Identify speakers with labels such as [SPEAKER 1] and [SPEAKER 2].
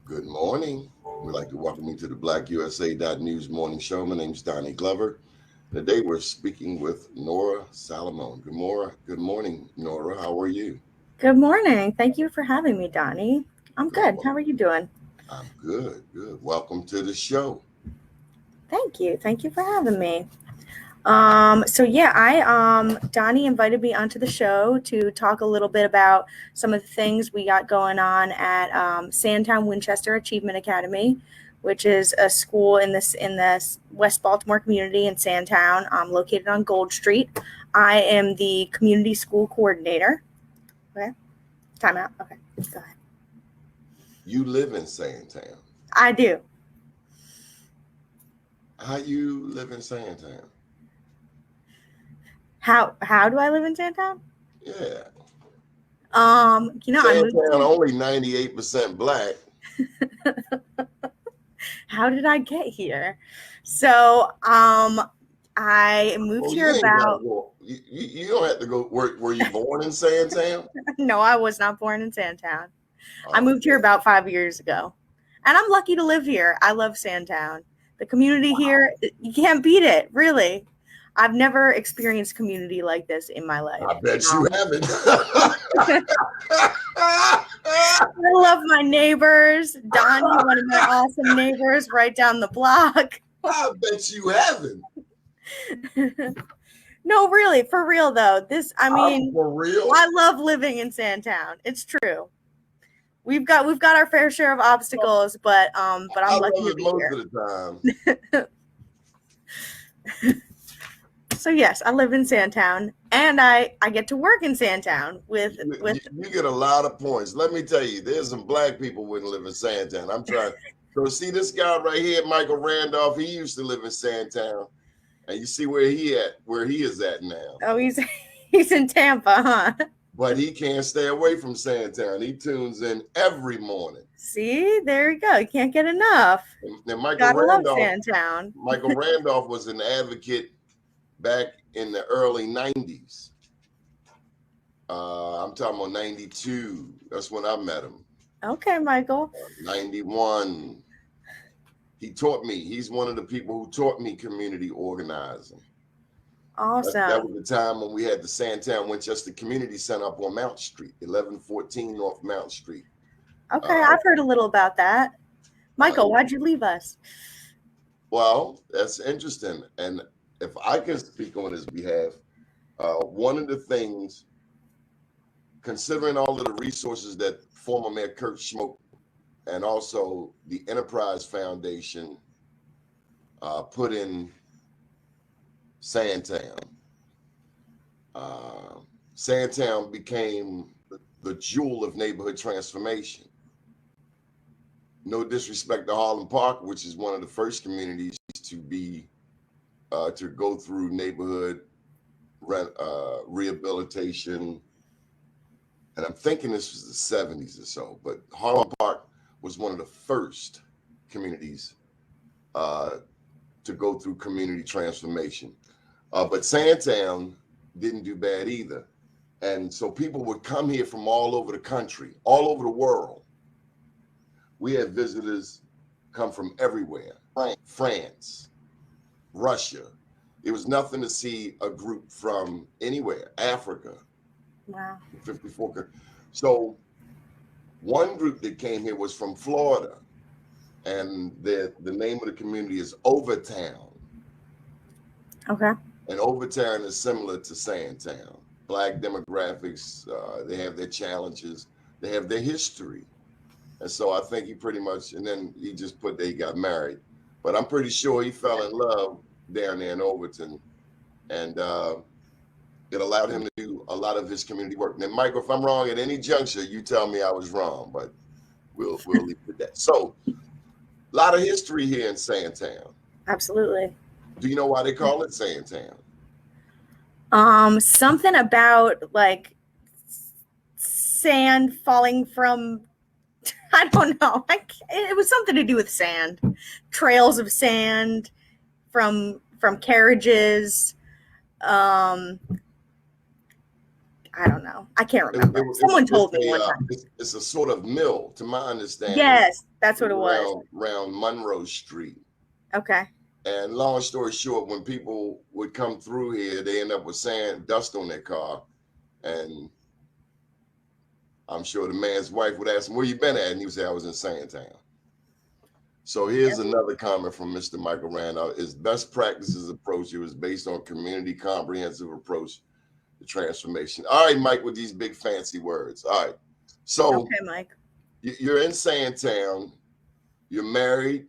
[SPEAKER 1] Good morning. We'd like to welcome you to the BlackUSA.News Morning Show. My name's Donnie Glover. Today we're speaking with Nora Salomon. Good morning, Nora. How are you?
[SPEAKER 2] Good morning. Thank you for having me, Donnie. I'm
[SPEAKER 1] Good
[SPEAKER 2] good. How
[SPEAKER 1] morning.
[SPEAKER 2] are you doing?
[SPEAKER 1] I'm good. Welcome to the show.
[SPEAKER 2] Thank you. Thank you for having me. Donnie invited me onto the show to talk a little bit about some of the things we got going on at Sandtown Winchester Achievement Academy, which is a school in this West Baltimore community in Sandtown, located on Gold Street. I am the community school coordinator. Okay. Time out. Okay. Go ahead.
[SPEAKER 1] You live in Sandtown.
[SPEAKER 2] I do.
[SPEAKER 1] How you live in Sandtown?
[SPEAKER 2] How do I live in Sandtown?
[SPEAKER 1] Yeah.
[SPEAKER 2] I moved.
[SPEAKER 1] Sandtown only 98% black.
[SPEAKER 2] How did I get here? So, I moved here
[SPEAKER 1] You ain't gotta
[SPEAKER 2] about.
[SPEAKER 1] go. You don't have to go. Were you born in Sandtown?
[SPEAKER 2] No, I was not born in Sandtown. I
[SPEAKER 1] Oh,
[SPEAKER 2] moved here about 5 years ago, and I'm lucky to live here. I love Sandtown. The community here, you can't beat it, really. I've never experienced community like this in my life.
[SPEAKER 1] I bet you haven't.
[SPEAKER 2] I love my neighbors. Donnie, one of my awesome neighbors right down the block.
[SPEAKER 1] I bet you haven't.
[SPEAKER 2] No, really, for real though.
[SPEAKER 1] For real?
[SPEAKER 2] I love living in Sandtown. It's true. We've got our fair share of obstacles, but I'm lucky to be
[SPEAKER 1] most
[SPEAKER 2] here.
[SPEAKER 1] of the time.
[SPEAKER 2] So yes, I live in Sandtown, and I get to work in Sandtown with.
[SPEAKER 1] You get a lot of points. Let me tell you, there's some black people wouldn't live in Sandtown. I'm trying. So see this guy right here, Michael Randolph. He used to live in Sandtown, and you see where he is at now.
[SPEAKER 2] Oh, he's in Tampa, huh?
[SPEAKER 1] But he can't stay away from Sandtown. He tunes in every morning.
[SPEAKER 2] See, there you go. You can't get enough.
[SPEAKER 1] And
[SPEAKER 2] Love Sandtown.
[SPEAKER 1] Michael Randolph was an advocate back in the early 90s. I'm talking about 92. That's when I met him.
[SPEAKER 2] Okay, Michael.
[SPEAKER 1] 91. He taught me. He's one of the people who taught me community organizing.
[SPEAKER 2] Awesome.
[SPEAKER 1] That was the time when we had the Sandtown Winchester Community Center up on Mount Street, 1114 North Mount Street.
[SPEAKER 2] Okay, I've heard a little about that. Michael, why'd you leave us?
[SPEAKER 1] Well, that's interesting. And if I can speak on his behalf, one of the things, considering all of the resources that former Mayor Kurt Schmoke and also the Enterprise Foundation put in Sandtown, Sandtown became the jewel of neighborhood transformation. No disrespect to Harlem Park, which is one of the first communities to be to go through neighborhood rehabilitation, and I'm thinking this was the 70s or so, but Harlem Park was one of the first communities to go through community transformation. But Sandtown didn't do bad either. And so people would come here from all over the country, all over the world. We had visitors come from everywhere, France, Russia. It was nothing to see a group from anywhere, Africa.
[SPEAKER 2] Wow.
[SPEAKER 1] 54. So one group that came here was from Florida, and the name of the community is Overtown.
[SPEAKER 2] Okay.
[SPEAKER 1] And Overtown is similar to Sandtown. Black demographics, they have their challenges, they have their history. And so I think he pretty much, and then he just put that he got married. But I'm pretty sure he fell in love down there in Overton, and it allowed him to do a lot of his community work. Now, Michael, if I'm wrong at any juncture, you tell me I was wrong, but we'll leave it at that. So, a lot of history here in Sandtown.
[SPEAKER 2] Absolutely.
[SPEAKER 1] Do you know why they call it Sandtown?
[SPEAKER 2] Something about like sand falling from, I don't know. It was something to do with sand, trails of sand from carriages. I I don't know. I can't remember. Someone told me one time.
[SPEAKER 1] It's a sort of mill, to my understanding.
[SPEAKER 2] Yes, that's what it was.
[SPEAKER 1] Around Monroe Street.
[SPEAKER 2] Okay.
[SPEAKER 1] And long story short, when people would come through here, they end up with dust on their car. And I'm sure the man's wife would ask him, where you been at? And he would say, I was in Sandtown. So here's another comment from Mr. Michael Randolph. His best practices approach, it was based on community comprehensive approach to transformation. All right, Mike, with these big fancy words. All right. So
[SPEAKER 2] okay, Mike.
[SPEAKER 1] You're in Sandtown. You're married.